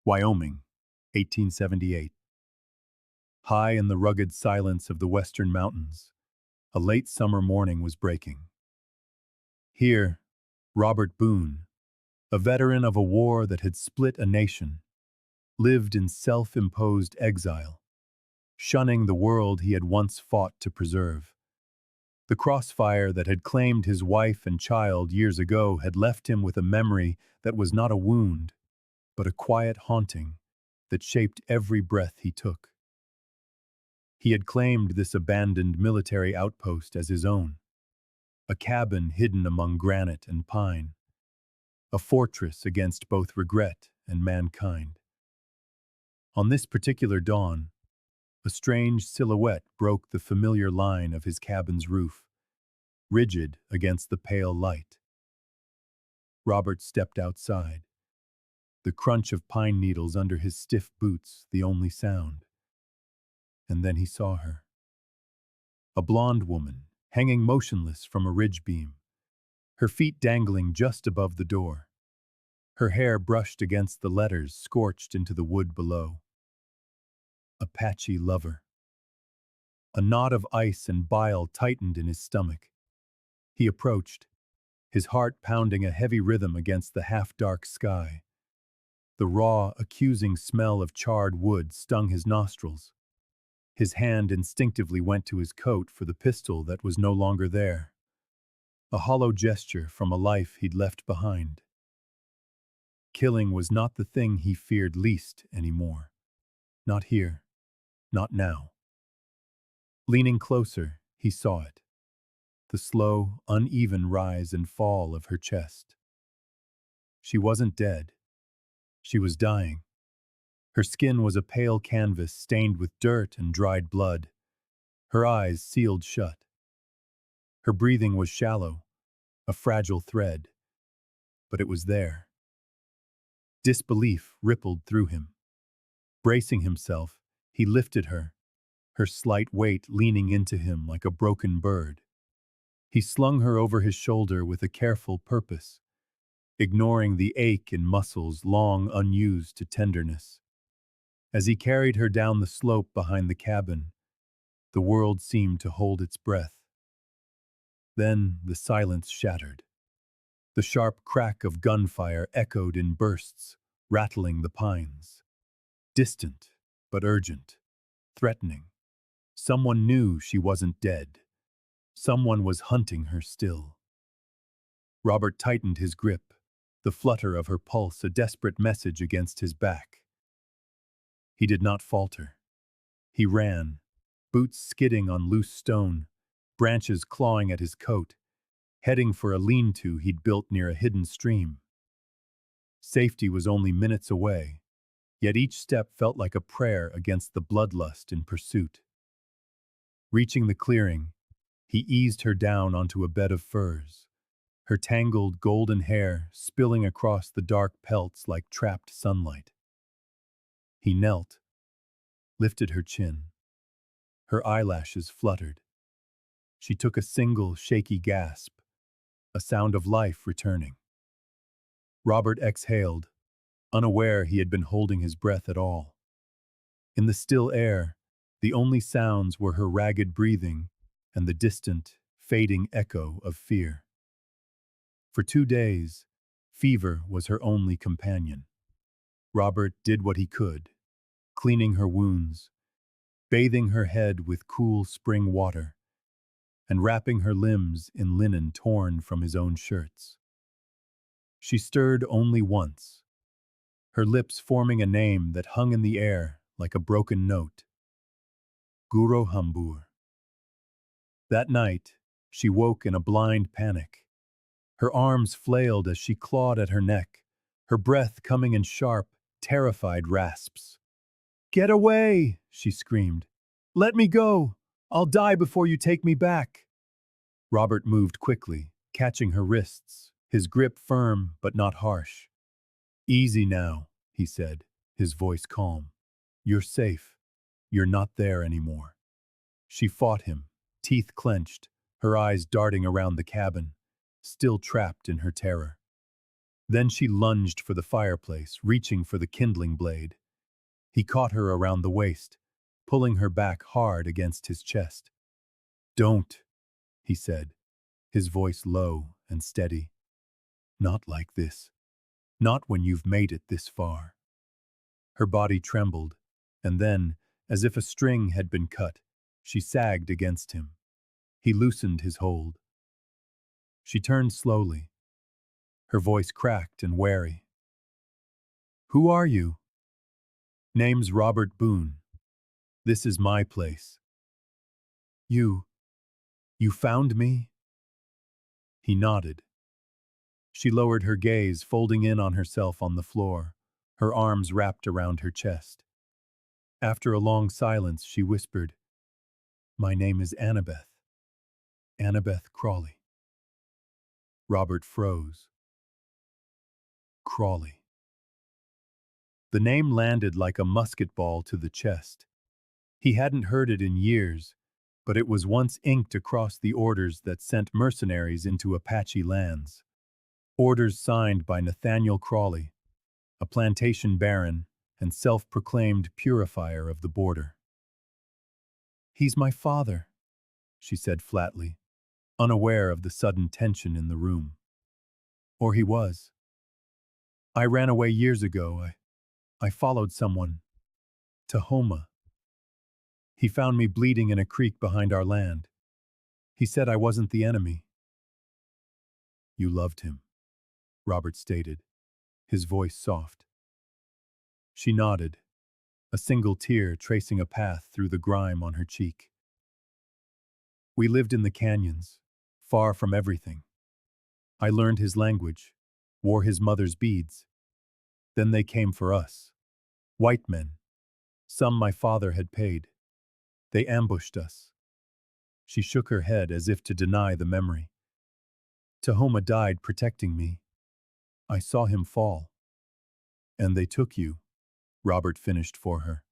Wyoming, 1878. High in the rugged silence of the western mountains, a late summer morning was breaking. Here, Robert Boone, a veteran of a war that had split a nation, lived in self-imposed exile, shunning the world he had once fought to preserve. The crossfire that had claimed his wife and child years ago had left him with a memory that was not a wound, but a quiet haunting that shaped every breath he took. He had claimed this abandoned military outpost as his own, a cabin hidden among granite and pine, a fortress against both regret and mankind. On this particular dawn, a strange silhouette broke the familiar line of his cabin's roof, rigid against the pale light. Robert stepped outside, the crunch of pine needles under his stiff boots the only sound. And then he saw her. A blonde woman, hanging motionless from a ridge beam, her feet dangling just above the door, her hair brushed against the letters scorched into the wood below. APACHE Lover. A knot of ice and bile tightened in his stomach. He approached, his heart pounding a heavy rhythm against the half-dark sky. The raw, accusing smell of charred wood stung his nostrils. His hand instinctively went to his coat for the pistol that was no longer there. A hollow gesture from a life he'd left behind. Killing was not the thing he feared least anymore. Not here. Not now. Leaning closer, he saw it. The slow, uneven rise and fall of her chest. She wasn't dead. She was dying. Her skin was a pale canvas stained with dirt and dried blood. Her eyes sealed shut. Her breathing was shallow, a fragile thread. But it was there. Disbelief rippled through him. Bracing himself, he lifted her, her slight weight leaning into him like a broken bird. He slung her over his shoulder with a careful purpose, ignoring the ache in muscles long unused to tenderness. As he carried her down the slope behind the cabin, the world seemed to hold its breath. Then the silence shattered. The sharp crack of gunfire echoed in bursts, rattling the pines. Distant, but urgent, threatening. Someone knew she wasn't dead. Someone was hunting her still. Robert tightened his grip, the flutter of her pulse a desperate message against his back. He did not falter. He ran, boots skidding on loose stone, branches clawing at his coat, heading for a lean-to he'd built near a hidden stream. Safety was only minutes away, yet each step felt like a prayer against the bloodlust in pursuit. Reaching the clearing, he eased her down onto a bed of furs, her tangled golden hair spilling across the dark pelts like trapped sunlight. He knelt, lifted her chin. Her eyelashes fluttered. She took a single shaky gasp, a sound of life returning. Robert exhaled, unaware he had been holding his breath at all. In the still air, the only sounds were her ragged breathing and the distant, fading echo of fear. For 2 days, fever was her only companion. Robert did what he could, cleaning her wounds, bathing her head with cool spring water, and wrapping her limbs in linen torn from his own shirts. She stirred only once, her lips forming a name that hung in the air like a broken note. Guro Hambur. That night, she woke in a blind panic. Her arms flailed as she clawed at her neck, her breath coming in sharp, terrified rasps. "Get away!" she screamed. "Let me go! I'll die before you take me back!" Robert moved quickly, catching her wrists, his grip firm but not harsh. "Easy now," he said, his voice calm. "You're safe. You're not there anymore." She fought him, teeth clenched, her eyes darting around the cabin, still trapped in her terror. Then she lunged for the fireplace, reaching for the kindling blade. He caught her around the waist, pulling her back hard against his chest. "Don't," he said, his voice low and steady. "Not like this. Not when you've made it this far." Her body trembled, and then, as if a string had been cut, she sagged against him. He loosened his hold. She turned slowly, her voice cracked and wary. "Who are you?" "Name's Robert Boone. This is my place." You found me?" He nodded. She lowered her gaze, folding in on herself on the floor, her arms wrapped around her chest. After a long silence, she whispered, "My name is Annabeth. Annabeth Crawley." Robert froze. Crawley. The name landed like a musket ball to the chest. He hadn't heard it in years, but it was once inked across the orders that sent mercenaries into Apache lands. Orders signed by Nathaniel Crawley, a plantation baron and self-proclaimed purifier of the border. "He's my father," she said flatly, unaware of the sudden tension in the room. "Or he was. I ran away years ago. I followed someone. To Homa. He found me bleeding in a creek behind our land. He said I wasn't the enemy." "You loved him," Robert stated, his voice soft. She nodded, a single tear tracing a path through the grime on her cheek. "We lived in the canyons, far from everything. I learned his language, wore his mother's beads. Then they came for us. White men. Some my father had paid. They ambushed us." She shook her head as if to deny the memory. "Tahoma died protecting me. I saw him fall." "And they took you," Robert finished for her.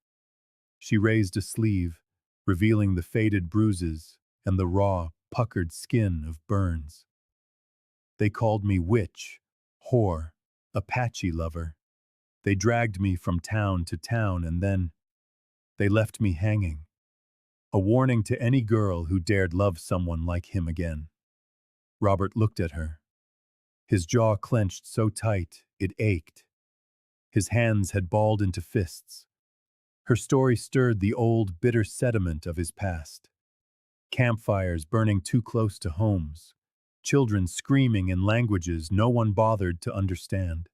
She raised a sleeve, revealing the faded bruises and the raw, puckered skin of burns. "They called me witch, whore, Apache lover. They dragged me from town to town and then they left me hanging. A warning to any girl who dared love someone like him again." Robert looked at her. His jaw clenched so tight it ached. His hands had balled into fists. Her story stirred the old, bitter sediment of his past. Campfires burning too close to homes. Children screaming in languages no one bothered to understand.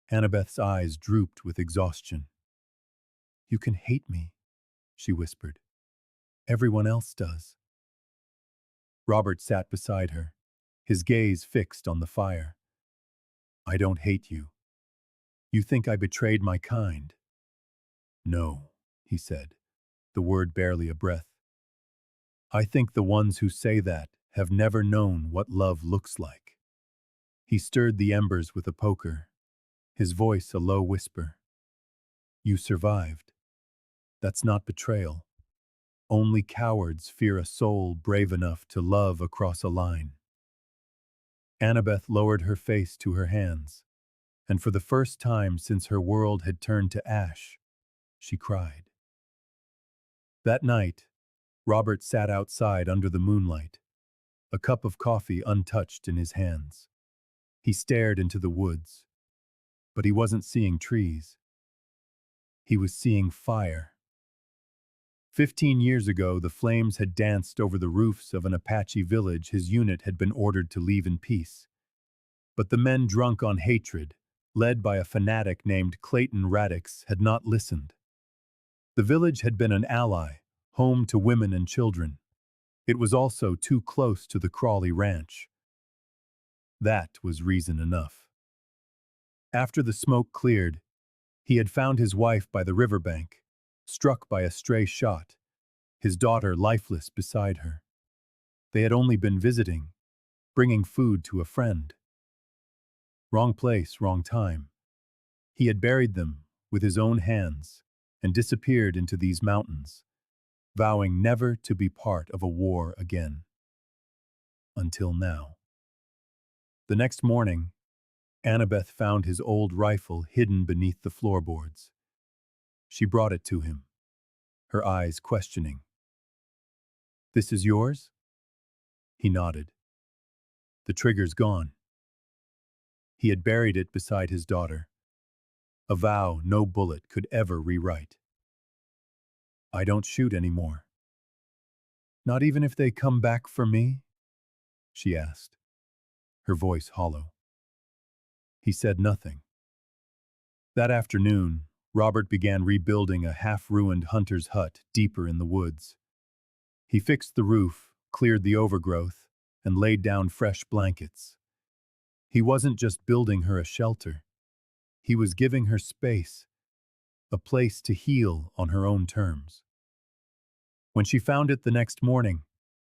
Annabeth's eyes drooped with exhaustion. "You can hate me," she whispered. "Everyone else does." Robert sat beside her, his gaze fixed on the fire. "I don't hate you. You think I betrayed my kind?" "No," he said, the word barely a breath. "I think the ones who say that have never known what love looks like." He stirred the embers with a poker, his voice a low whisper. "You survived. That's not betrayal. Only cowards fear a soul brave enough to love across a line." Annabeth lowered her face to her hands, and for the first time since her world had turned to ash, she cried. That night, Robert sat outside under the moonlight, a cup of coffee untouched in his hands. He stared into the woods, but he wasn't seeing trees. He was seeing fire. 15 years ago, the flames had danced over the roofs of an Apache village his unit had been ordered to leave in peace. But the men drunk on hatred, led by a fanatic named Clayton Radix, had not listened. The village had been an ally, home to women and children. It was also too close to the Crawley ranch. That was reason enough. After the smoke cleared, he had found his wife by the riverbank, struck by a stray shot, his daughter lifeless beside her. They had only been visiting, bringing food to a friend. Wrong place, wrong time. He had buried them with his own hands and disappeared into these mountains, vowing never to be part of a war again. Until now. The next morning, Annabeth found his old rifle hidden beneath the floorboards. She brought it to him, her eyes questioning. "This is yours?" He nodded. "The trigger's gone." He had buried it beside his daughter, a vow no bullet could ever rewrite. "I don't shoot anymore." "Not even if they come back for me?" she asked, her voice hollow. He said nothing. That afternoon, Robert began rebuilding a half-ruined hunter's hut deeper in the woods. He fixed the roof, cleared the overgrowth, and laid down fresh blankets. He wasn't just building her a shelter. He was giving her space, a place to heal on her own terms. When she found it the next morning,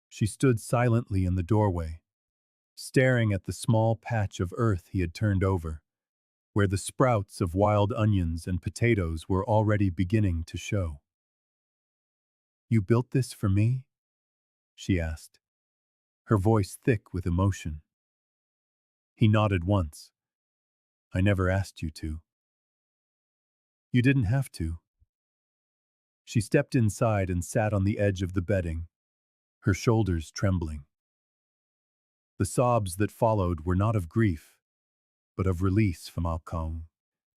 she stood silently in the doorway, staring at the small patch of earth he had turned over, where the sprouts of wild onions and potatoes were already beginning to show. "You built this for me?" she asked, her voice thick with emotion. He nodded once. "I never asked you to." "You didn't have to." She stepped inside and sat on the edge of the bedding, her shoulders trembling. The sobs that followed were not of grief, but of release from Alcon,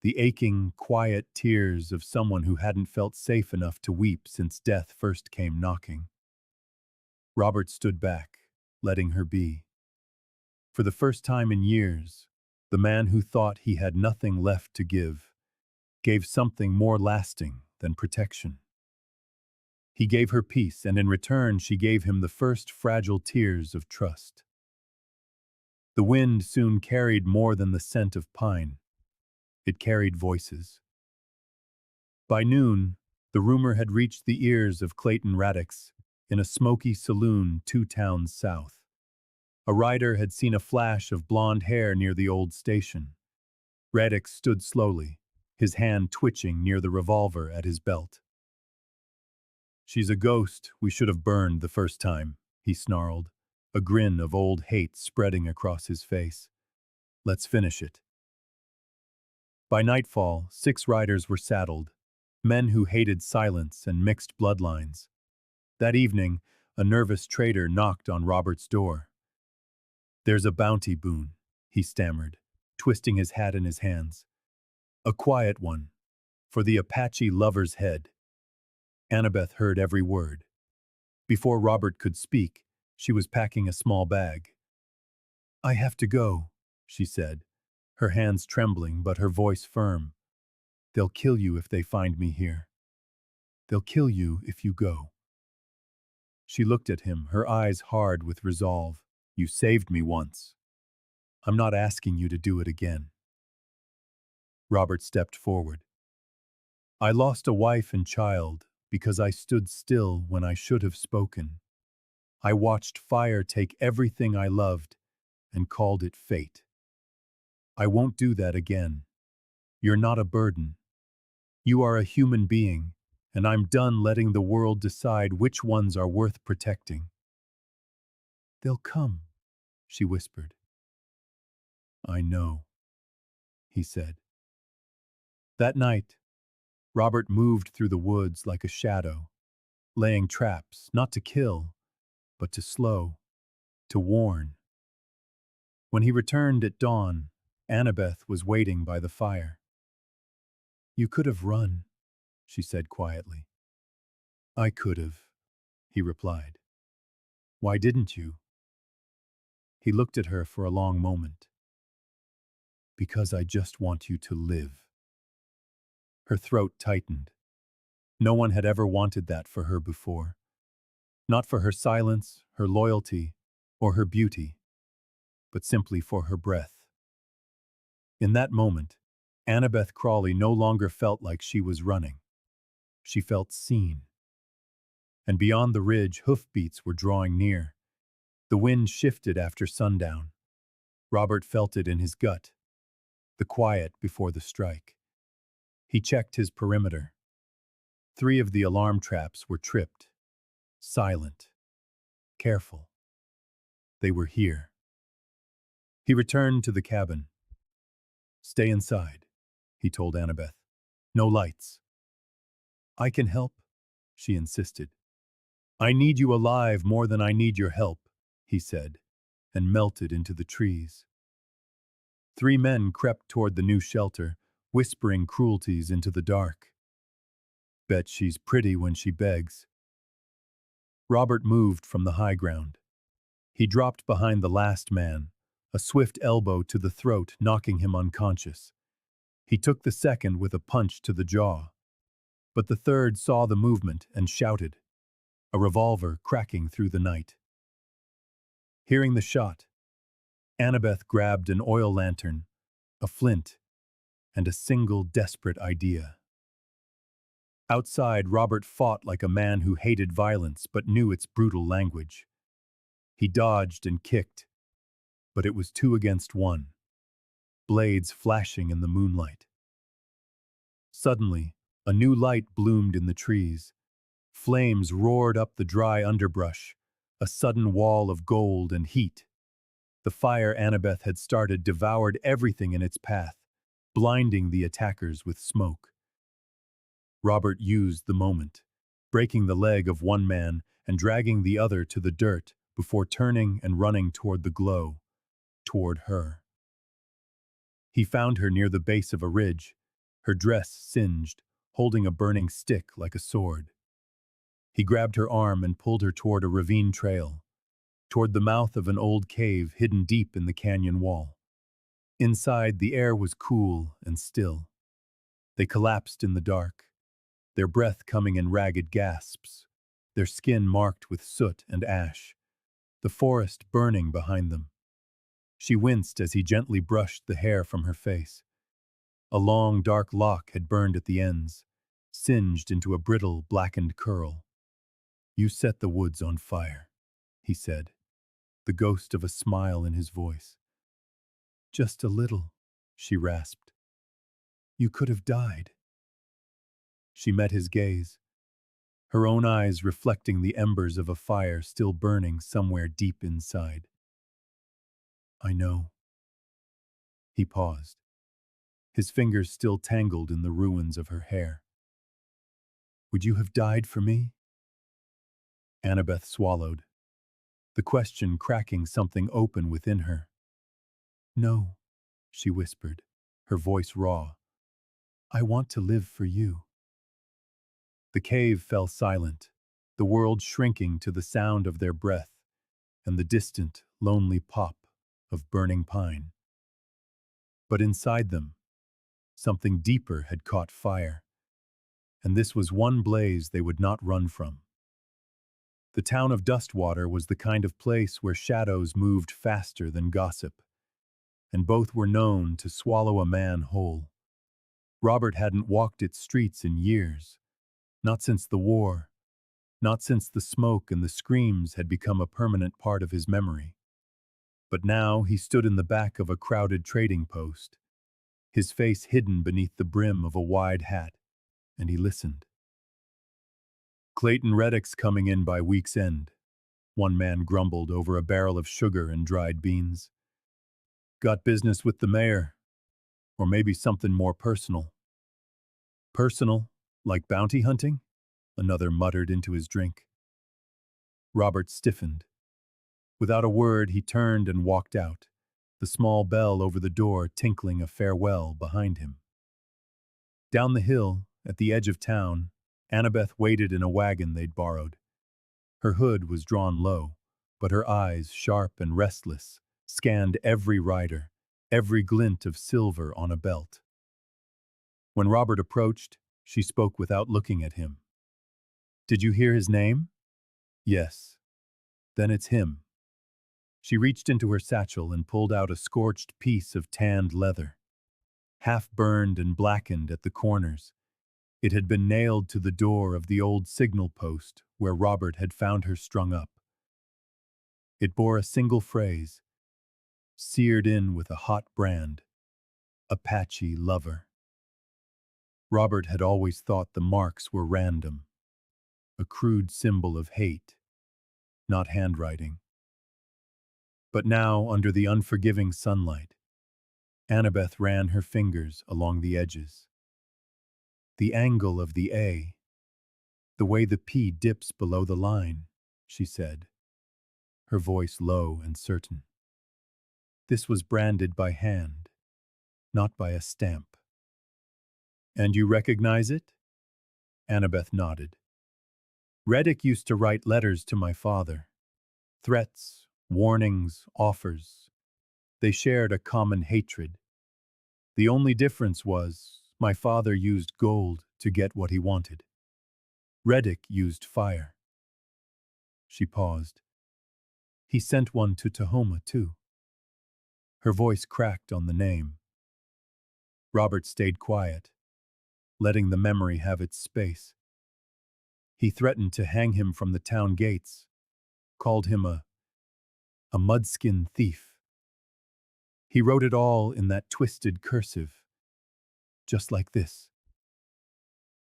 the aching, quiet tears of someone who hadn't felt safe enough to weep since death first came knocking. Robert stood back, letting her be. For the first time in years, the man who thought he had nothing left to give, gave something more lasting than protection. He gave her peace, and in return she gave him the first fragile tears of trust. The wind soon carried more than the scent of pine. It carried voices. By noon, the rumor had reached the ears of Clayton Radix in a smoky saloon 2 towns south. A rider had seen a flash of blonde hair near the old station. Radix stood slowly, his hand twitching near the revolver at his belt. "She's a ghost we should have burned the first time," he snarled, a grin of old hate spreading across his face. "Let's finish it." By nightfall, 6 riders were saddled, men who hated silence and mixed bloodlines. That evening, a nervous trader knocked on Robert's door. "There's a bounty, Boone," he stammered, twisting his hat in his hands. "A quiet one, for the Apache lover's head." Annabeth heard every word. Before Robert could speak, she was packing a small bag. "I have to go," she said, her hands trembling but her voice firm. "They'll kill you if they find me here. They'll kill you if you go." She looked at him, her eyes hard with resolve. "You saved me once. I'm not asking you to do it again." Robert stepped forward. "I lost a wife and child because I stood still when I should have spoken. I watched fire take everything I loved and called it fate. I won't do that again. You're not a burden. You are a human being, and I'm done letting the world decide which ones are worth protecting." "They'll come," she whispered. "I know," he said. That night, Robert moved through the woods like a shadow, laying traps not to kill, but to slow, to warn. When he returned at dawn, Annabeth was waiting by the fire. "You could have run," she said quietly. "I could have," he replied. "Why didn't you?" He looked at her for a long moment. "Because I just want you to live." Her throat tightened. No one had ever wanted that for her before. Not for her silence, her loyalty, or her beauty, but simply for her breath. In that moment, Annabeth Crawley no longer felt like she was running. She felt seen. And beyond the ridge, hoofbeats were drawing near. The wind shifted after sundown. Robert felt it in his gut, the quiet before the strike. He checked his perimeter. 3 of the alarm traps were tripped, silent, careful. They were here. He returned to the cabin. Stay inside, he told Annabeth. No lights. I can help, she insisted. I need you alive more than I need your help, he said, and melted into the trees. 3 men crept toward the new shelter, whispering cruelties into the dark. Bet she's pretty when she begs. Robert moved from the high ground. He dropped behind the last man, a swift elbow to the throat, knocking him unconscious. He took the second with a punch to the jaw. But the third saw the movement and shouted, a revolver cracking through the night. Hearing the shot, Annabeth grabbed an oil lantern, a flint, and a single desperate idea. Outside, Robert fought like a man who hated violence but knew its brutal language. He dodged and kicked, but it was 2 against 1, blades flashing in the moonlight. Suddenly, a new light bloomed in the trees. Flames roared up the dry underbrush, a sudden wall of gold and heat. The fire Annabeth had started devoured everything in its path, blinding the attackers with smoke. Robert used the moment, breaking the leg of one man and dragging the other to the dirt before turning and running toward the glow, toward her. He found her near the base of a ridge, her dress singed, holding a burning stick like a sword. He grabbed her arm and pulled her toward a ravine trail, toward the mouth of an old cave hidden deep in the canyon wall. Inside, the air was cool and still. They collapsed in the dark, their breath coming in ragged gasps, their skin marked with soot and ash, the forest burning behind them. She winced as he gently brushed the hair from her face. A long, dark lock had burned at the ends, singed into a brittle, blackened curl. You set the woods on fire, he said, the ghost of a smile in his voice. Just a little, she rasped. You could have died. She met his gaze, her own eyes reflecting the embers of a fire still burning somewhere deep inside. I know. He paused, his fingers still tangled in the ruins of her hair. Would you have died for me? Annabeth swallowed, the question cracking something open within her. No, she whispered, her voice raw. I want to live for you. The cave fell silent, the world shrinking to the sound of their breath and the distant, lonely pop of burning pine. But inside them, something deeper had caught fire, and this was one blaze they would not run from. The town of Dustwater was the kind of place where shadows moved faster than gossip, and both were known to swallow a man whole. Robert hadn't walked its streets in years, not since the war, not since the smoke and the screams had become a permanent part of his memory. But now he stood in the back of a crowded trading post, his face hidden beneath the brim of a wide hat, and he listened. Clayton Reddick's coming in by week's end, one man grumbled over a barrel of sugar and dried beans. Got business with the mayor, or maybe something more personal. Personal, like bounty hunting? Another muttered into his drink. Robert stiffened. Without a word, he turned and walked out, the small bell over the door tinkling a farewell behind him. Down the hill, at the edge of town, Annabeth waited in a wagon they'd borrowed. Her hood was drawn low, but her eyes, sharp and restless, scanned every rider, every glint of silver on a belt. When Robert approached, she spoke without looking at him. Did you hear his name? Yes. Then it's him. She reached into her satchel and pulled out a scorched piece of tanned leather. Half burned and blackened at the corners, it had been nailed to the door of the old signal post where Robert had found her strung up. It bore a single phrase, seared in with a hot brand, APACHE Lover. Robert had always thought the marks were random, a crude symbol of hate, not handwriting. But now, under the unforgiving sunlight, Annabeth ran her fingers along the edges. The angle of the A, the way the P dips below the line, she said, her voice low and certain. This was branded by hand, not by a stamp. And you recognize it? Annabeth nodded. Reddick used to write letters to my father. Threats, warnings, offers. They shared a common hatred. The only difference was, my father used gold to get what he wanted. Reddick used fire. She paused. He sent one to Tahoma, too. Her voice cracked on the name. Robert stayed quiet, letting the memory have its space. He threatened to hang him from the town gates, called him a mudskin thief. He wrote it all in that twisted cursive, just like this.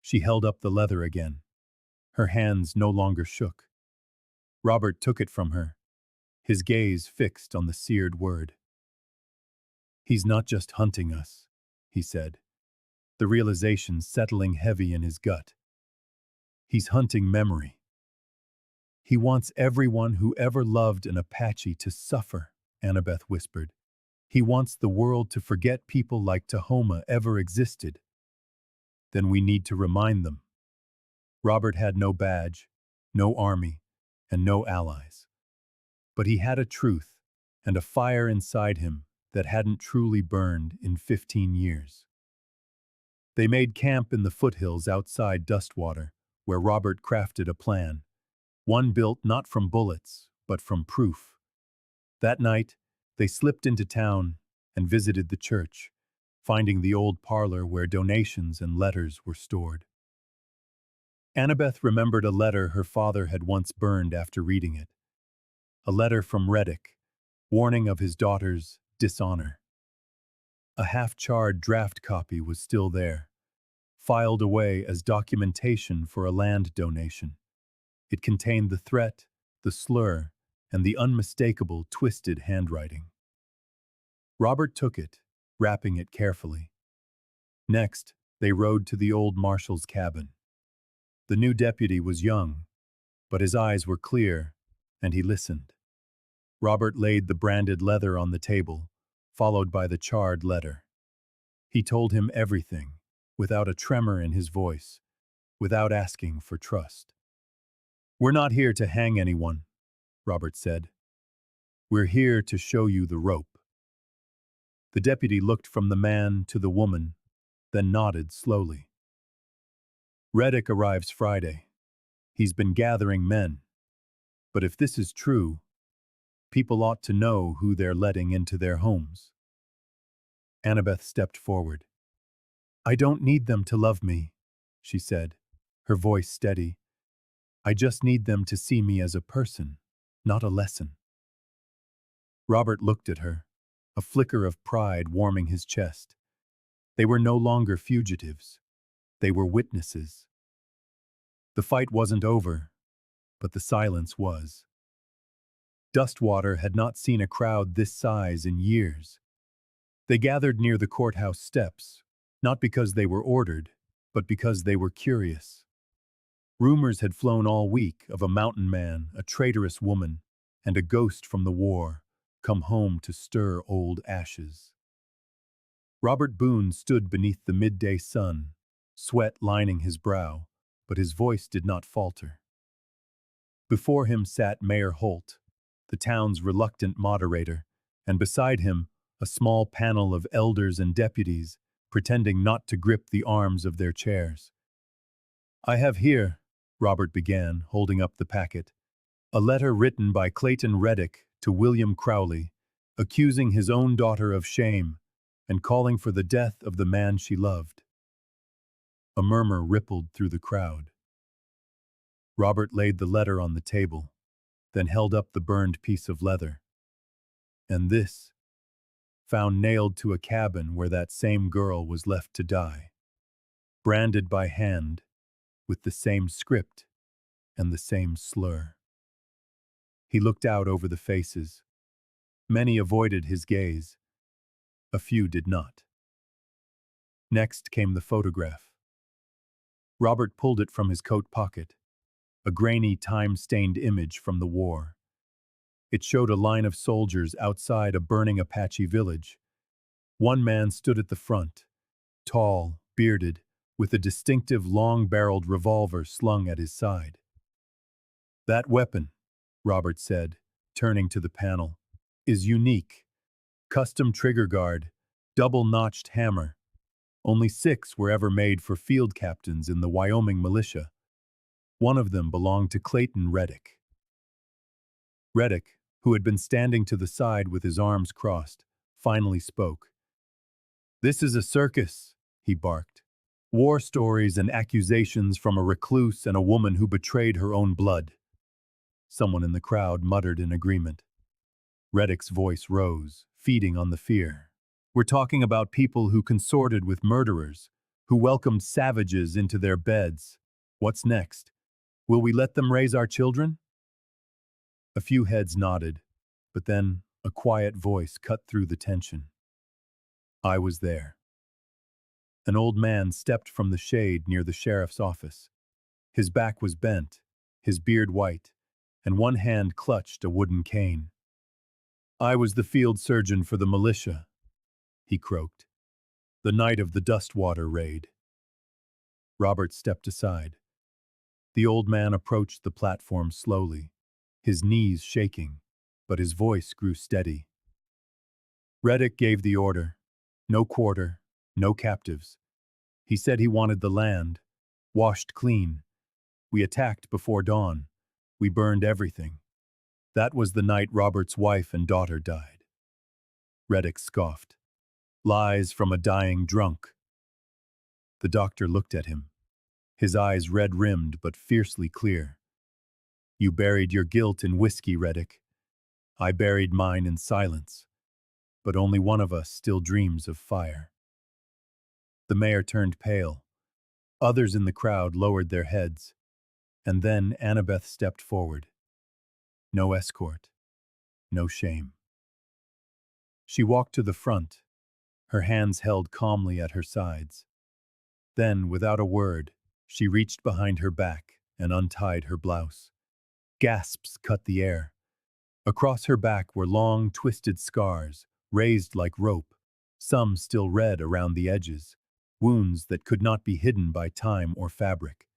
She held up the leather again. Her hands no longer shook. Robert took it from her, his gaze fixed on the seared word. He's not just hunting us, he said, the realization settling heavy in his gut. He's hunting memory. He wants everyone who ever loved an Apache to suffer, Annabeth whispered. He wants the world to forget people like Tahoma ever existed. Then we need to remind them. Robert had no badge, no army, and no allies. But he had a truth and a fire inside him that hadn't truly burned in 15 years. They made camp in the foothills outside Dustwater, where Robert crafted a plan, one built not from bullets, but from proof. That night, they slipped into town and visited the church, finding the old parlor where donations and letters were stored. Annabeth remembered a letter her father had once burned after reading it. A letter from Reddick, warning of his daughter's dishonor. A half-charred draft copy was still there, filed away as documentation for a land donation. It contained the threat, the slur, and the unmistakable twisted handwriting. Robert took it, wrapping it carefully. Next, they rode to the old marshal's cabin. The new deputy was young, but his eyes were clear, and he listened. Robert laid the branded leather on the table, followed by the charred letter. He told him everything, without a tremor in his voice, without asking for trust. "We're not here to hang anyone," Robert said. "We're here to show you the rope." The deputy looked from the man to the woman, then nodded slowly. "Reddick arrives Friday. He's been gathering men. But if this is true, people ought to know who they're letting into their homes." Annabeth stepped forward. "I don't need them to love me," she said, her voice steady. "I just need them to see me as a person, not a lesson." Robert looked at her, a flicker of pride warming his chest. They were no longer fugitives. They were witnesses. The fight wasn't over, but the silence was. Dustwater had not seen a crowd this size in years. They gathered near the courthouse steps, not because they were ordered, but because they were curious. Rumors had flown all week of a mountain man, a traitorous woman, and a ghost from the war, come home to stir old ashes. Robert Boone stood beneath the midday sun, sweat lining his brow, but his voice did not falter. Before him sat Mayor Holt, the town's reluctant moderator, and beside him, a small panel of elders and deputies, pretending not to grip the arms of their chairs. "I have here," Robert began, holding up the packet, "a letter written by Clayton Reddick to William Crowley, accusing his own daughter of shame and calling for the death of the man she loved." A murmur rippled through the crowd. Robert laid the letter on the table, then held up the burned piece of leather. "And this, found nailed to a cabin where that same girl was left to die, branded by hand, with the same script and the same slur." He looked out over the faces. Many avoided his gaze. A few did not. Next came the photograph. Robert pulled it from his coat pocket, a grainy, time-stained image from the war. It showed a line of soldiers outside a burning Apache village. One man stood at the front, tall, bearded, with a distinctive long-barreled revolver slung at his side. "That weapon," Robert said, turning to the panel, "is unique. Custom trigger guard, double-notched hammer. Only 6 were ever made for field captains in the Wyoming militia. One of them belonged to Clayton Reddick." Reddick, who had been standing to the side with his arms crossed, finally spoke. "This is a circus," he barked. "War stories and accusations from a recluse and a woman who betrayed her own blood." Someone in the crowd muttered in agreement. Reddick's voice rose, feeding on the fear. "We're talking about people who consorted with murderers, who welcomed savages into their beds. What's next? Will we let them raise our children?" A few heads nodded, but then a quiet voice cut through the tension. "I was there." An old man stepped from the shade near the sheriff's office. His back was bent, his beard white, and one hand clutched a wooden cane. "I was the field surgeon for the militia," he croaked. "The night of the Dustwater raid." Robert stepped aside. The old man approached the platform slowly, his knees shaking, but his voice grew steady. "Reddick gave the order. No quarter, no captives. He said he wanted the land, washed clean. We attacked before dawn. We burned everything. That was the night Robert's wife and daughter died." Reddick scoffed. "Lies from a dying drunk." The doctor looked at him, his eyes red-rimmed but fiercely clear. "You buried your guilt in whiskey, Reddick. I buried mine in silence. But only one of us still dreams of fire." The mayor turned pale. Others in the crowd lowered their heads. And then Annabeth stepped forward. No escort. No shame. She walked to the front, her hands held calmly at her sides. Then, without a word, she reached behind her back and untied her blouse. Gasps cut the air. Across her back were long, twisted scars, raised like rope, some still red around the edges, wounds that could not be hidden by time or fabric.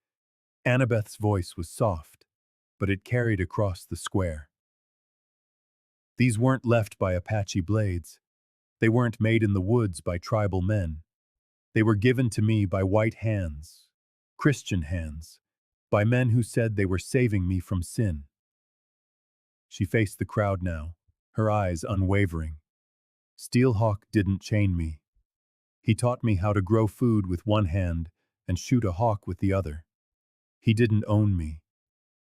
Annabeth's voice was soft, but it carried across the square. "These weren't left by Apache blades. They weren't made in the woods by tribal men. They were given to me by white hands, Christian hands, by men who said they were saving me from sin." She faced the crowd now, her eyes unwavering. "Steelhawk didn't chain me. He taught me how to grow food with one hand and shoot a hawk with the other. He didn't own me.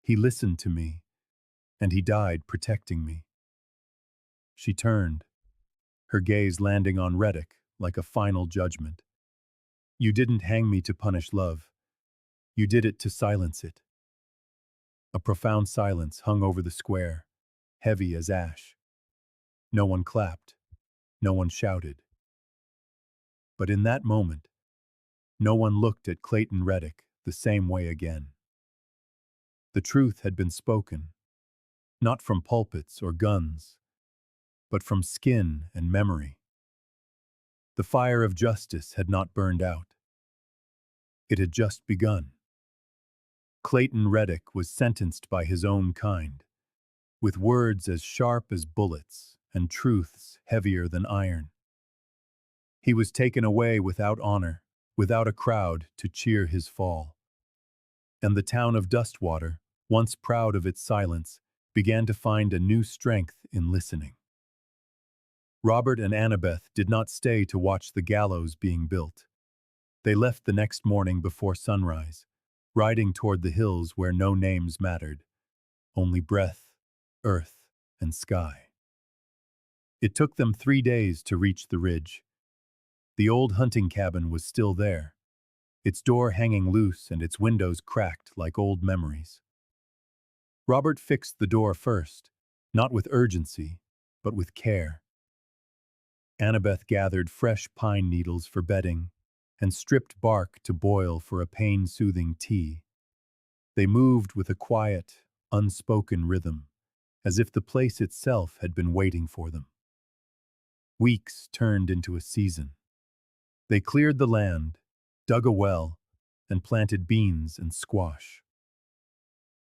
He listened to me, and he died protecting me." She turned, her gaze landing on Reddick like a final judgment. "You didn't hang me to punish love. You did it to silence it." A profound silence hung over the square, heavy as ash. No one clapped. No one shouted. But in that moment, no one looked at Clayton Reddick the same way again. The truth had been spoken, not from pulpits or guns, but from skin and memory. The fire of justice had not burned out. It had just begun. Clayton Reddick was sentenced by his own kind, with words as sharp as bullets and truths heavier than iron. He was taken away without honor, without a crowd to cheer his fall. And the town of Dustwater, once proud of its silence, began to find a new strength in listening. Robert and Annabeth did not stay to watch the gallows being built. They left the next morning before sunrise, riding toward the hills where no names mattered, only breath, earth, and sky. It took them 3 days to reach the ridge. The old hunting cabin was still there, its door hanging loose and its windows cracked like old memories. Robert fixed the door first, not with urgency, but with care. Annabeth gathered fresh pine needles for bedding and stripped bark to boil for a pain-soothing tea. They moved with a quiet, unspoken rhythm, as if the place itself had been waiting for them. Weeks turned into a season. They cleared the land, dug a well, and planted beans and squash.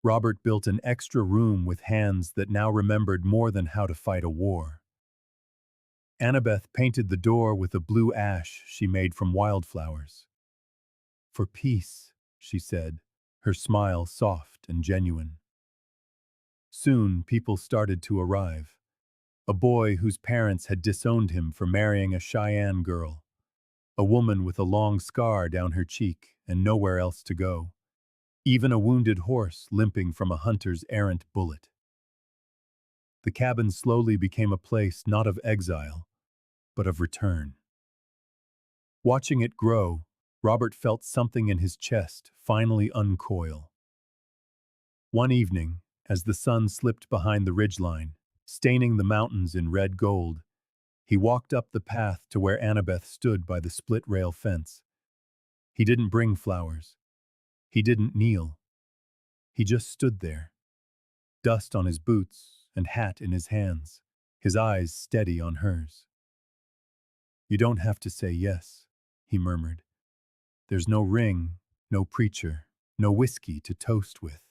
Robert built an extra room with hands that now remembered more than how to fight a war. Annabeth painted the door with a blue ash she made from wildflowers. "For peace," she said, her smile soft and genuine. Soon people started to arrive. A boy whose parents had disowned him for marrying a Cheyenne girl. A woman with a long scar down her cheek and nowhere else to go. Even a wounded horse limping from a hunter's errant bullet. The cabin slowly became a place not of exile, but of return. Watching it grow, Robert felt something in his chest finally uncoil. One evening, as the sun slipped behind the ridgeline, staining the mountains in red gold, he walked up the path to where Annabeth stood by the split-rail fence. He didn't bring flowers. He didn't kneel. He just stood there, dust on his boots and hat in his hands, his eyes steady on hers. "You don't have to say yes," he murmured. "There's no ring, no preacher, no whiskey to toast with."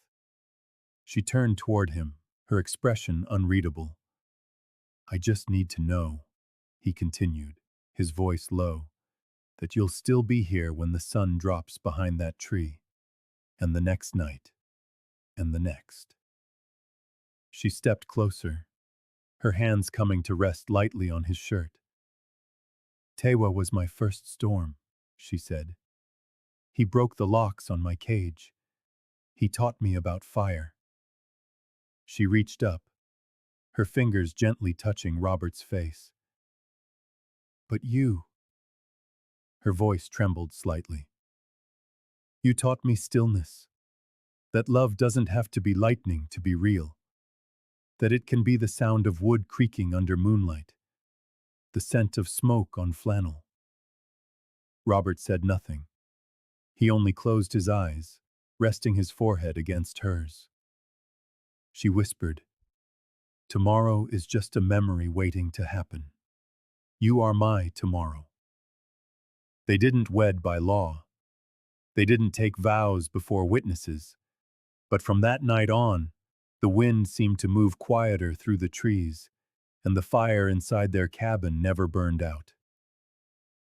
She turned toward him, her expression unreadable. "I just need to know," he continued, his voice low, "that you'll still be here when the sun drops behind that tree, and the next night, and the next." She stepped closer, her hands coming to rest lightly on his shirt. "Tewa was my first storm," she said. "He broke the locks on my cage. He taught me about fire." She reached up, her fingers gently touching Robert's face. "But you," her voice trembled slightly. "You taught me stillness, that love doesn't have to be lightning to be real, that it can be the sound of wood creaking under moonlight, the scent of smoke on flannel." Robert said nothing. He only closed his eyes, resting his forehead against hers. She whispered, "Tomorrow is just a memory waiting to happen. You are my tomorrow." They didn't wed by law. They didn't take vows before witnesses. But from that night on, the wind seemed to move quieter through the trees, and the fire inside their cabin never burned out.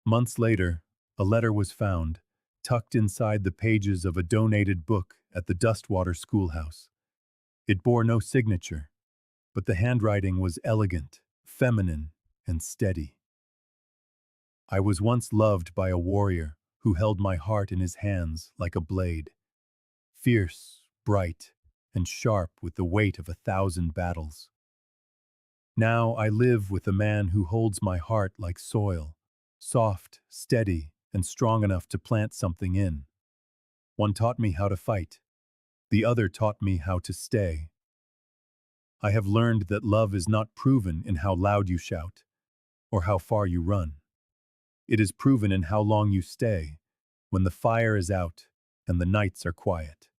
Months later, a letter was found, tucked inside the pages of a donated book at the Dustwater schoolhouse. It bore no signature, but the handwriting was elegant, feminine, and steady. "I was once loved by a warrior who held my heart in his hands like a blade, fierce, bright, and sharp with the weight of 1,000 battles. Now I live with a man who holds my heart like soil, soft, steady, and strong enough to plant something in. One taught me how to fight. The other taught me how to stay. I have learned that love is not proven in how loud you shout, or how far you run. It is proven in how long you stay, when the fire is out and the nights are quiet.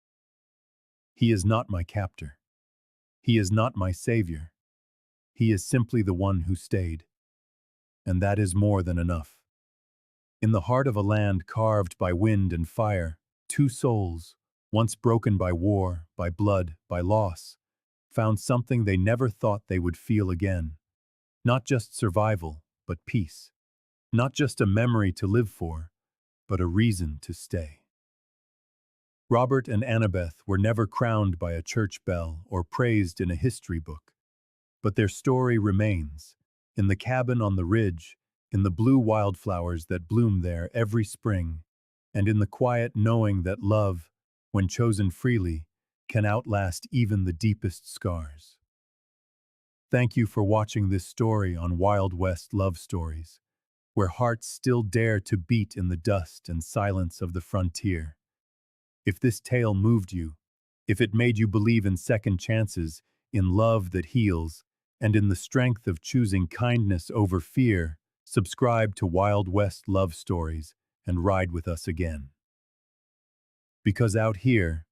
He is not my captor. He is not my savior. He is simply the one who stayed. And that is more than enough." In the heart of a land carved by wind and fire, two souls, once broken by war, by blood, by loss, found something they never thought they would feel again. Not just survival, but peace. Not just a memory to live for, but a reason to stay. Robert and Annabeth were never crowned by a church bell or praised in a history book. But their story remains, in the cabin on the ridge, in the blue wildflowers that bloom there every spring, and in the quiet knowing that love, when chosen freely, can outlast even the deepest scars. Thank you for watching this story on Wild West Love Stories, where hearts still dare to beat in the dust and silence of the frontier. If this tale moved you, if it made you believe in second chances, in love that heals, and in the strength of choosing kindness over fear, Subscribe to Wild West Love Stories and ride with us again. Because out here,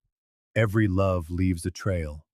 every love leaves a trail.